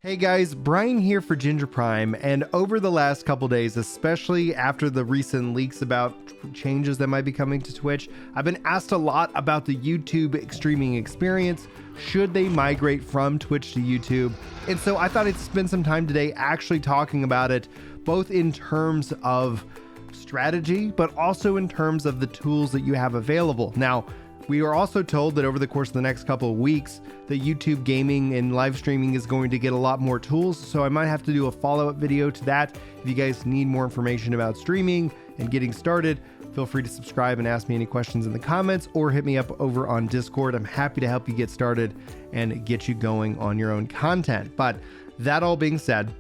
Hey guys, Brian here for Ginger Prime, and over the last couple days, especially after the recent leaks about changes that might be coming to Twitch, I've been asked a lot about the YouTube streaming experience. Should they migrate from Twitch to YouTube? And so I thought I'd spend some time today actually talking about it, both in terms of strategy, but also in terms of the tools that you have available. Now, we are also told that over the course of the next couple of weeks, that YouTube gaming and live streaming is going to get a lot more tools. So I might have to do a follow-up video to that. If you guys need more information about streaming and getting started, feel free to subscribe and ask me any questions in the comments or hit me up over on Discord. I'm happy to help you get started and get you going on your own content. But that all being said,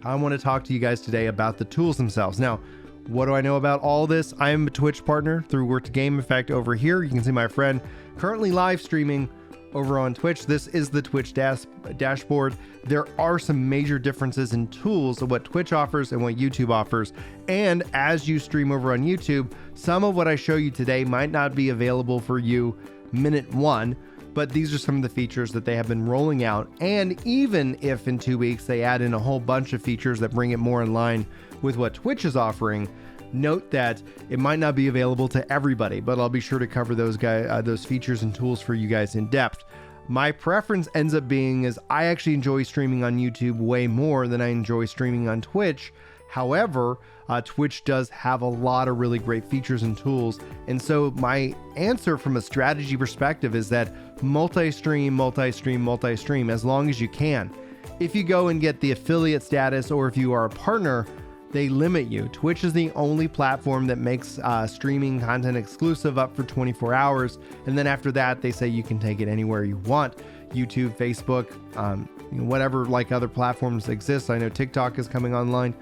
I want to talk to you guys today about the tools themselves. Now, what do I know about all this? I am a Twitch partner through Work to Game. In fact, over here, you can see my friend currently live streaming over on Twitch. This is the Twitch dashboard. There are some major differences in tools of what Twitch offers and what YouTube offers. And as you stream over on YouTube, some of what I show you today might not be available for you minute one, but these are some of the features that they have been rolling out. And even if in 2 weeks they add in a whole bunch of features that bring it more in line with what Twitch is offering, note that it might not be available to everybody, but I'll be sure to cover those features and tools for you guys in depth. My preference ends up being is I actually enjoy streaming on YouTube way more than I enjoy streaming on Twitch. However, Twitch does have a lot of really great features and tools. And so my answer from a strategy perspective is that multi-stream as long as you can. If you go and get the affiliate status, or if you are a partner, they limit you. Twitch is the only platform that makes streaming content exclusive up for 24 hours. And then after that, they say you can take it anywhere you want. YouTube, Facebook, whatever like other platforms exist. I know TikTok is coming online.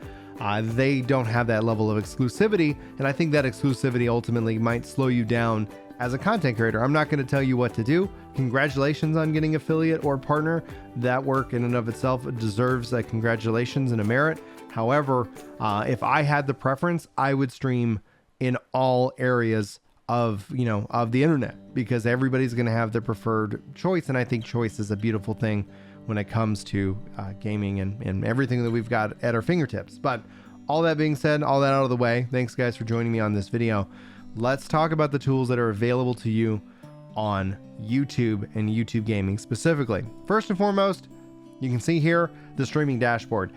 They don't have that level of exclusivity. And I think that exclusivity ultimately might slow you down as a content creator. I'm not going to tell you what to do. Congratulations on getting affiliate or partner. That work in and of itself deserves a congratulations and a merit. However, if I had the preference, I would stream in all areas of the internet, because everybody's going to have their preferred choice. And I think choice is a beautiful thing when it comes to gaming and everything that we've got at our fingertips. But all that being said, all that out of the way, thanks guys for joining me on this video. Let's talk about the tools that are available to you on YouTube and YouTube gaming specifically. First and foremost, you can see here the streaming dashboard.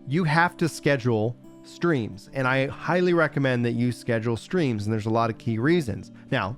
You have to schedule streams, and I highly recommend that you schedule streams, and there's a lot of key reasons. Now,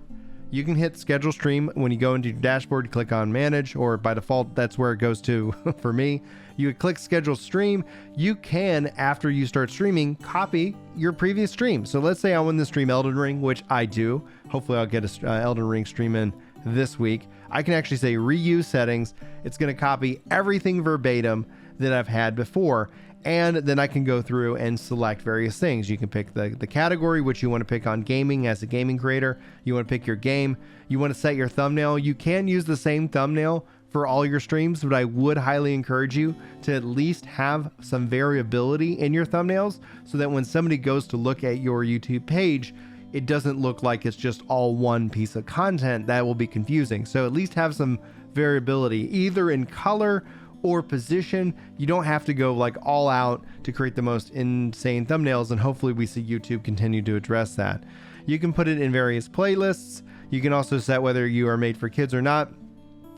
you can hit schedule stream when you go into your dashboard, click on manage, or by default, that's where it goes to for me. You would click schedule stream. You can, after you start streaming, copy your previous stream. So let's say I want to stream Elden Ring, which I do. Hopefully I'll get a Elden Ring stream in this week. I can actually say reuse settings. It's going to copy everything verbatim that I've had before. And then I can go through and select various things. You can pick the category, which you want to pick on gaming as a gaming creator. You want to pick your game. You want to set your thumbnail. You can use the same thumbnail for all your streams, but I would highly encourage you to at least have some variability in your thumbnails so that when somebody goes to look at your YouTube page, it doesn't look like it's just all one piece of content. That will be confusing. So at least have some variability, either in color or position. You don't have to go like all out to create the most insane thumbnails, and hopefully we see YouTube continue to address that. You can put it in various playlists. You can also set whether you are made for kids or not.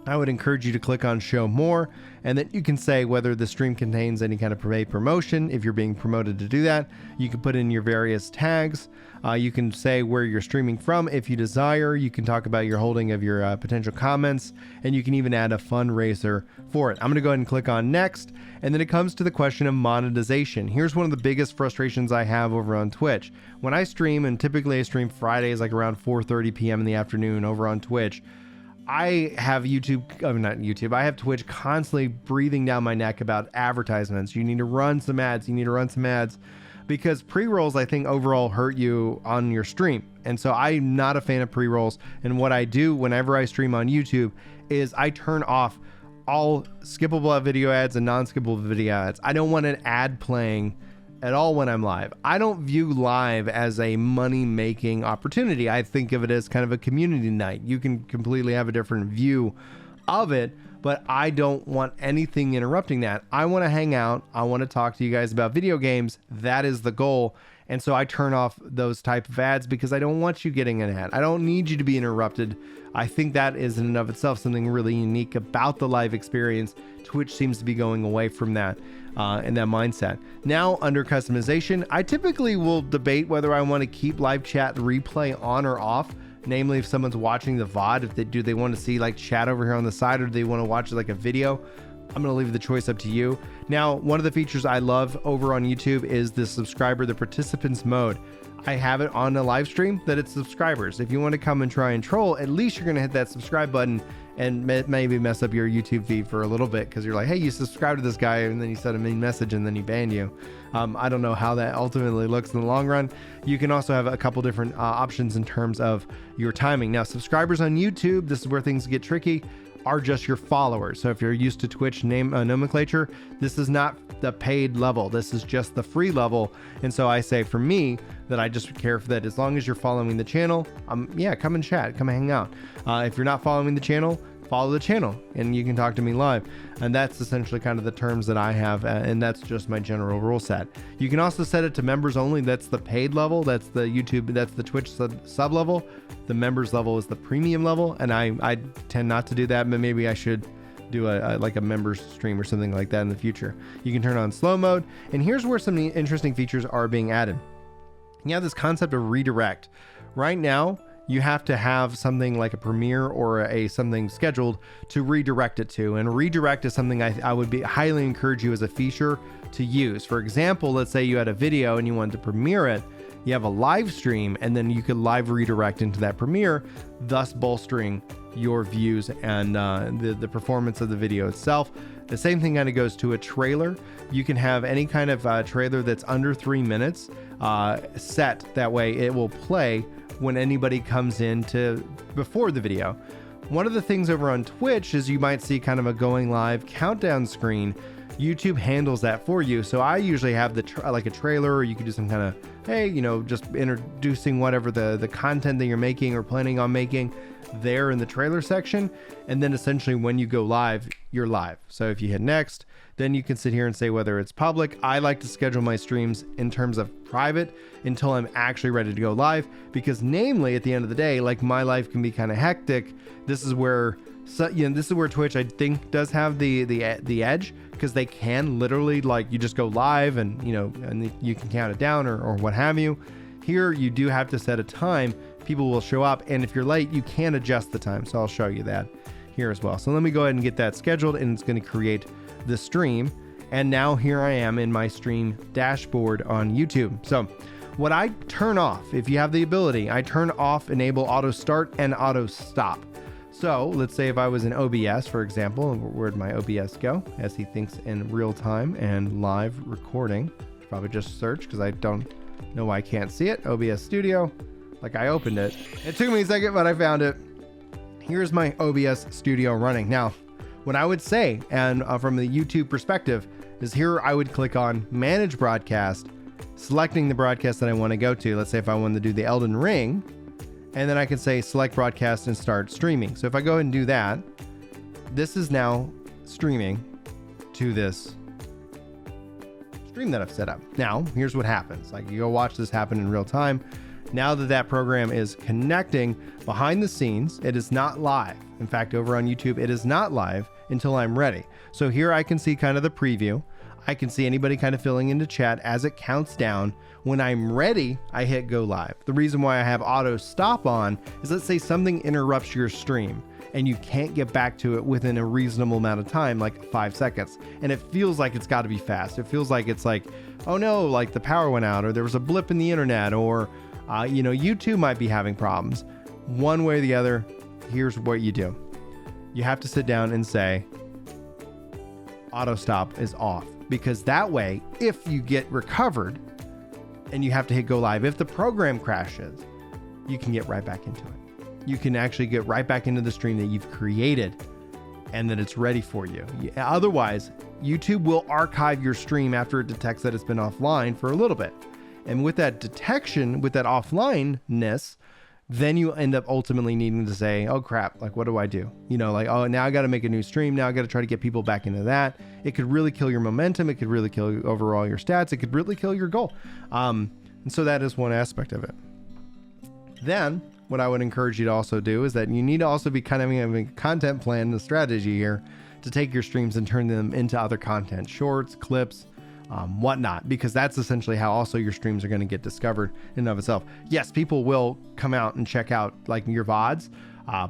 I would encourage you to click on show more, and then you can say whether the stream contains any kind of paid promotion if you're being promoted to do that. You can put in your various tags. You can say where you're streaming from if you desire. You can talk about your holding of your potential comments, and you can even add a fundraiser for it. I'm going to go ahead and click on next, and then it comes to the question of monetization. Here's one of the biggest frustrations I have over on Twitch. When I stream, and typically I stream Fridays like around 4:30 p.m. in the afternoon over on Twitch, I have I have Twitch constantly breathing down my neck about advertisements. You need to run some ads. You need to run some ads, because pre-rolls, I think, overall hurt you on your stream. And so I'm not a fan of pre-rolls. And what I do whenever I stream on YouTube is I turn off all skippable video ads and non-skippable video ads. I don't want an ad playing at all when I'm live. I don't view live as a money-making opportunity. I think of it as kind of a community night. You can completely have a different view of it, but I don't want anything interrupting that. I want to hang out. I want to talk to you guys about video games. That is the goal. And so I turn off those type of ads because I don't want you getting an ad. I don't need you to be interrupted. I think that is in and of itself something really unique about the live experience. Twitch seems to be going away from that and that mindset. Now, under customization, I typically will debate whether I want to keep live chat replay on or off. Namely, if someone's watching the VOD, if they want to see like chat over here on the side, or do they want to watch like a video? I'm going to leave the choice up to you. Now, one of the features I love over on YouTube is the participants mode. I have it on a live stream that it's subscribers. If you want to come and try and troll, at least you're going to hit that subscribe button and maybe mess up your YouTube feed for a little bit because you're like, hey, you subscribe to this guy, and then you send a mean message and then he banned you. I don't know how that ultimately looks in the long run. You can also have a couple different options in terms of your timing. Now, subscribers on YouTube, this is where things get tricky, are just your followers. So if you're used to Twitch nomenclature, this is not the paid level. This is just the free level. And so I say for me that I just care for that as long as you're following the channel, yeah, come and chat, come hang out. If you're not following the channel, follow the channel and you can talk to me live. And that's essentially kind of the terms that I have. And that's just my general rule set. You can also set it to members only. That's the paid level. That's the YouTube, that's the Twitch sub level. The members level is the premium level. And I tend not to do that, but maybe I should do like a members stream or something like that in the future. You can turn on slow mode. And here's where some interesting features are being added. You have this concept of redirect. Right now, you have to have something like a premiere or something scheduled to redirect it to. And redirect is something I would highly encourage you as a feature to use. For example, let's say you had a video and you wanted to premiere it. You have a live stream, and then you could live redirect into that premiere, thus bolstering your views and the performance of the video itself. The same thing kind of goes to a trailer. You can have any kind of trailer that's under 3 minutes set. That way it will play when anybody comes in before the video. One of the things over on Twitch is you might see kind of a going live countdown screen. YouTube handles that for you. So I usually have like a trailer, or you could do some kind of, hey, just introducing whatever the content that you're making or planning on making there in the trailer section. And then essentially when you go live, you're live. So if you hit next, then you can sit here and say whether it's public. I like to schedule my streams in terms of private until I'm actually ready to go live, because namely at the end of the day, like my life can be kind of hectic. This is where Twitch, I think, does have the edge, because they can literally, like, you just go live and you can count it down or what have you. Here you do have to set a time. People will show up, and if you're late, you can adjust the time. So I'll show you that here as well. So let me go ahead and get that scheduled, and it's going to create the stream. And now here I am in my stream dashboard on YouTube. So what I turn off, if you have the ability, I turn off enable auto start and auto stop. So let's say if I was in OBS, for example, where'd my OBS go? As he thinks in real time and live recording. Probably just search, because I don't know why I can't see it. OBS Studio, like I opened it. It took me a second, but I found it. Here's my OBS Studio running. Now, what I would say, and from the YouTube perspective, is here I would click on Manage Broadcast, selecting the broadcast that I want to go to. Let's say if I wanted to do the Elden Ring, and then I can say select broadcast and start streaming. So if I go ahead and do that, this is now streaming to this stream that I've set up. Now, here's what happens. Like, you go watch this happen in real time. Now that program is connecting behind the scenes, it is not live. In fact, over on YouTube, it is not live until I'm ready. So here I can see kind of the preview. I can see anybody kind of filling into chat as it counts down. When I'm ready, I hit go live. The reason why I have auto stop on is, let's say something interrupts your stream and you can't get back to it within a reasonable amount of time, like 5 seconds. And it feels like it's got to be fast. It feels like it's like, oh no, like the power went out, or there was a blip in the internet, or YouTube might be having problems. One way or the other, here's what you do. You have to sit down and say, auto stop is off, because that way, if you get recovered and you have to hit go live, if the program crashes, you can get right back into it. You can actually get right back into the stream that you've created and that it's ready for you. Otherwise, YouTube will archive your stream after it detects that it's been offline for a little bit. And with that detection, with that offlineness, then you end up ultimately needing to say, oh crap, like what do I do? You know, like, oh, now I got to make a new stream. Now I got to try to get people back into that. It could really kill your momentum. It could really kill overall your stats. It could really kill your goal. And so that is one aspect of it. Then what I would encourage you to also do is that you need to also be kind of having a content plan and a strategy here to take your streams and turn them into other content, shorts, clips, whatnot, because that's essentially how also your streams are going to get discovered in and of itself. Yes, people will come out and check out like your VODs,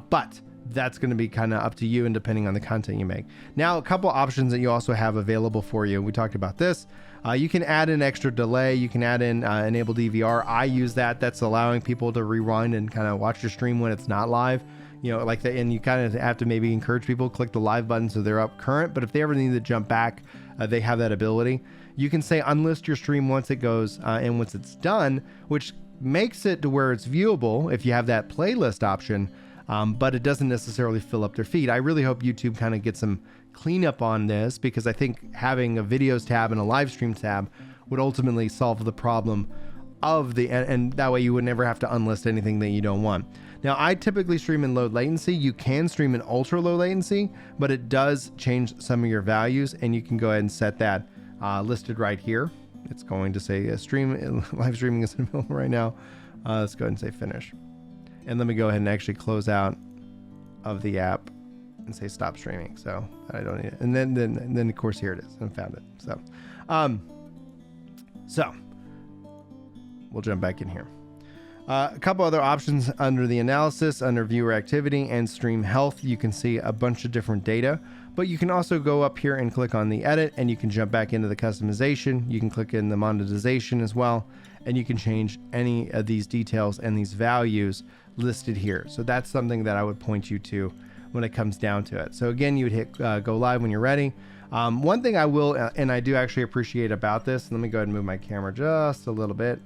but that's going to be kind of up to you and depending on the content you make. Now, a couple options that you also have available for you. We talked about this. You can add in extra delay. You can add in enable DVR. I use that. That's allowing people to rewind and kind of watch your stream when it's not live. You know, like that, and you kind of have to maybe encourage people to click the live button so they're up current. But if they ever need to jump back, they have that ability. You can say unlist your stream once it goes and once it's done, which makes it to where it's viewable if you have that playlist option, but it doesn't necessarily fill up their feed. I really hope YouTube kind of gets some cleanup on this, because I think having a videos tab and a live stream tab would ultimately solve the problem of and that way you would never have to unlist anything that you don't want. Now, I typically stream in low latency. You can stream in ultra low latency, but it does change some of your values, and you can go ahead and set that listed right here. It's going to say live streaming is in the middle right now. Let's go ahead and say finish. And let me go ahead and actually close out of the app and say stop streaming. So I don't need it. And then of course, here it is. I found it. So we'll jump back in here. A couple other options under the analysis, under viewer activity and stream health. You can see a bunch of different data, but you can also go up here and click on the edit, and you can jump back into the customization. You can click in the monetization as well, and you can change any of these details and these values listed here. So that's something that I would point you to when it comes down to it. So again, you would hit go live when you're ready. One thing I will, and I do actually appreciate about this, let me go ahead and move my camera just a little bit.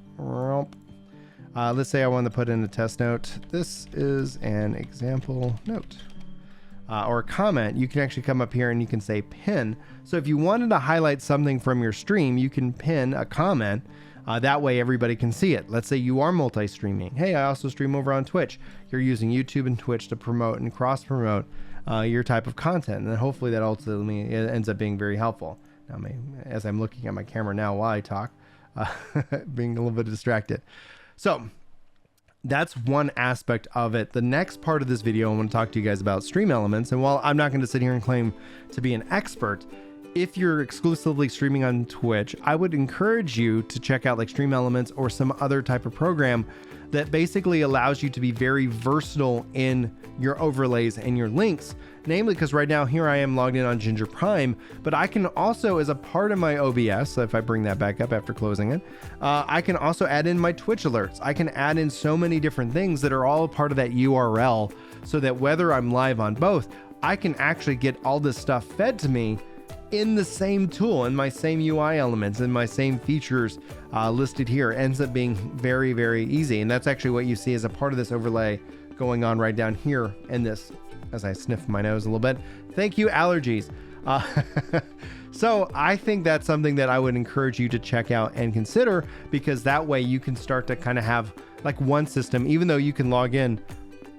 Let's say I want to put in a test note. This is an example note or a comment. You can actually come up here and you can say pin. So if you wanted to highlight something from your stream, you can pin a comment. That way everybody can see it. Let's say you are multi-streaming. Hey, I also stream over on Twitch. You're using YouTube and Twitch to promote and cross-promote your type of content. And then hopefully that ultimately ends up being very helpful. Now, as I'm looking at my camera now while I talk, being a little bit distracted. So that's one aspect of it. The next part of this video, I want to talk to you guys about stream elements. And while I'm not going to sit here and claim to be an expert, if you're exclusively streaming on Twitch, I would encourage you to check out like Stream Elements or some other type of program that basically allows you to be very versatile in your overlays and your links. Namely, because right now here I am logged in on Ginger Prime, but I can also, as a part of my OBS, so if I bring that back up after closing it, I can also add in my Twitch alerts. I can add in so many different things that are all part of that URL, so that whether I'm live on both, I can actually get all this stuff fed to me in the same tool, in my same UI elements, in my same features listed here. It ends up being very, very easy. And that's actually what you see as a part of this overlay going on right down here in this, as I sniff my nose a little bit. Thank you, allergies. So I think that's something that I would encourage you to check out and consider, because that way you can start to kind of have like one system, even though you can log in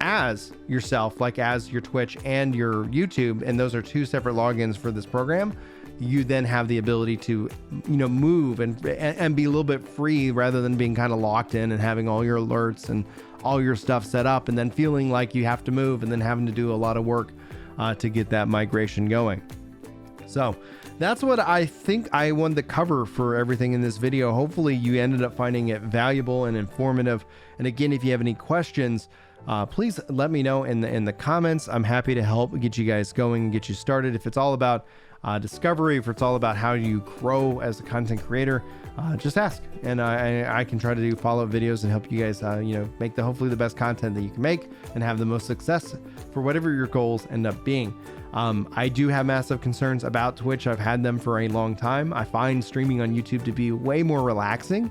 as yourself, like as your Twitch and your YouTube, and those are two separate logins for this program. You then have the ability to, you know, move and be a little bit free, rather than being kind of locked in and having all your alerts and all your stuff set up, and then feeling like you have to move and then having to do a lot of work to get that migration going. So that's what I think I wanted to cover for everything in this video. Hopefully you ended up finding it valuable and informative. And again, if you have any questions, please let me know in the comments. I'm happy to help get you guys going and get you started. If it's all about discovery, if it's all about how you grow as a content creator, just ask, and I can try to do follow-up videos and help you guys make hopefully the best content that you can make and have the most success for whatever your goals end up being. I do have massive concerns about Twitch. I've had them for a long time. I find streaming on YouTube to be way more relaxing.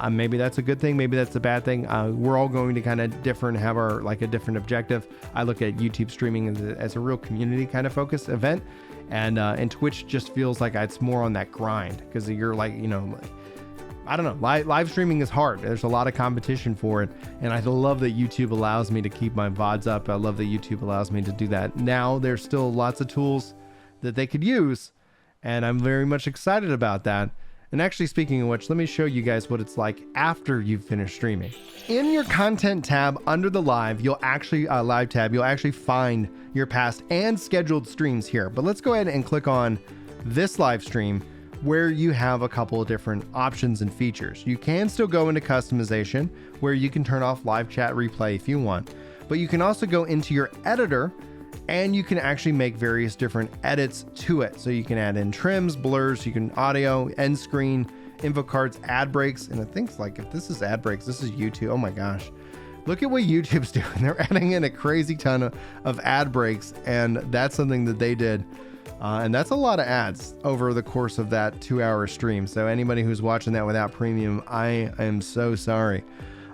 Maybe that's a good thing, maybe that's a bad thing. We're all going to kind of differ and have our a different objective. I look at YouTube streaming as a real community kind of focused event, and Twitch just feels like it's more on that grind, because you're I don't know, live streaming is hard. There's a lot of competition for it. And I love that YouTube allows me to keep my VODs up. I love that YouTube allows me to do that. Now there's still lots of tools that they could use, and I'm very much excited about that. And actually, speaking of which, let me show you guys what it's like after you've finished streaming. In your content tab under the live, you'll actually live tab, you'll actually find your past and scheduled streams here. But let's go ahead and click on this live stream, where you have a couple of different options and features. You can still go into customization, where you can turn off live chat replay if you want, but you can also go into your editor and you can actually make various different edits to it. So you can add in trims, blurs, you can audio, end screen, info cards, ad breaks. And I think like if this is ad breaks, this is YouTube. Oh my gosh. Look at what YouTube's doing. They're adding in a crazy ton of ad breaks, and that's something that they did. And that's a lot of ads over the course of that 2-hour stream. So anybody who's watching that without premium, I am so sorry.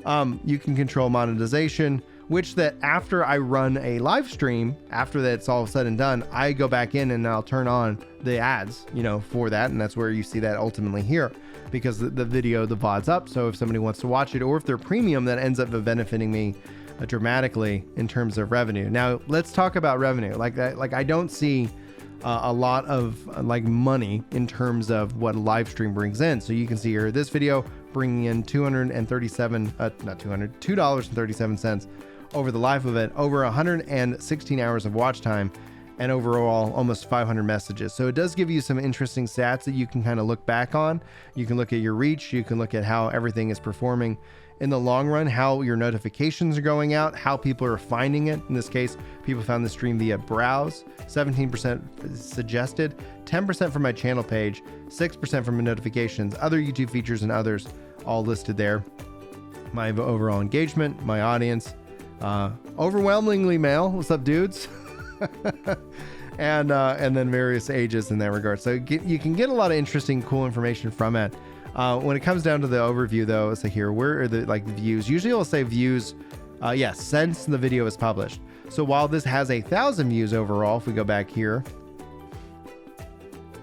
You can control monetization, which that after I run a live stream, after that's all said and done, I go back in and I'll turn on the ads, you know, for that. And that's where you see that ultimately here, because the video, the VOD's up. So if somebody wants to watch it, or if they're premium, that ends up benefiting me dramatically in terms of revenue. Now let's talk about revenue. Like I don't see a lot of like money in terms of what a live stream brings in. So you can see here, this video bringing in $2.37 over the life of it, over 116 hours of watch time, and overall almost 500 messages. So it does give you some interesting stats that you can kind of look back on. You can look at your reach, you can look at how everything is performing in the long run, how your notifications are going out, how people are finding it. In this case, people found the stream via browse, 17% suggested, 10% from my channel page, 6% from notifications, other YouTube features and others all listed there. My overall engagement, my audience, overwhelmingly male. What's up, dudes? and then various ages in that regard. So you can get a lot of interesting, cool information from it. When it comes down to the overview, though, it's like here, where are the views? Usually it'll say views, yes, since the video is published. So while this has 1,000 views overall, if we go back here,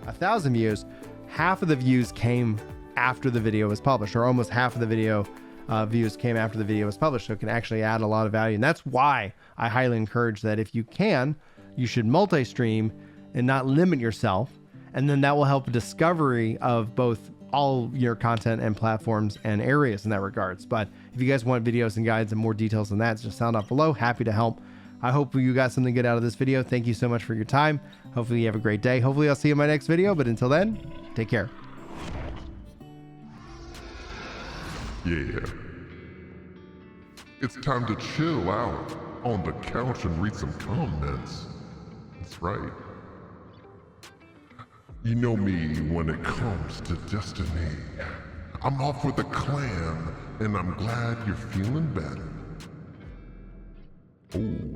1,000 views, half of the views came after the video was published, or almost half of the video views came after the video was published. So it can actually add a lot of value. And that's why I highly encourage that if you can, you should multi-stream and not limit yourself. And then that will help discovery of both all your content and platforms and areas in that regards. But if you guys want videos and guides and more details than that, just sound off below. Happy to help. I hope you got something good out of this video. Thank you so much for your time. Hopefully you have a great day. Hopefully I'll see you in my next video. But until then, take care. Yeah. It's time to chill out on the couch and read some comments. That's right. You know me when it comes to Destiny. I'm off with a clan, and I'm glad you're feeling better. Oh.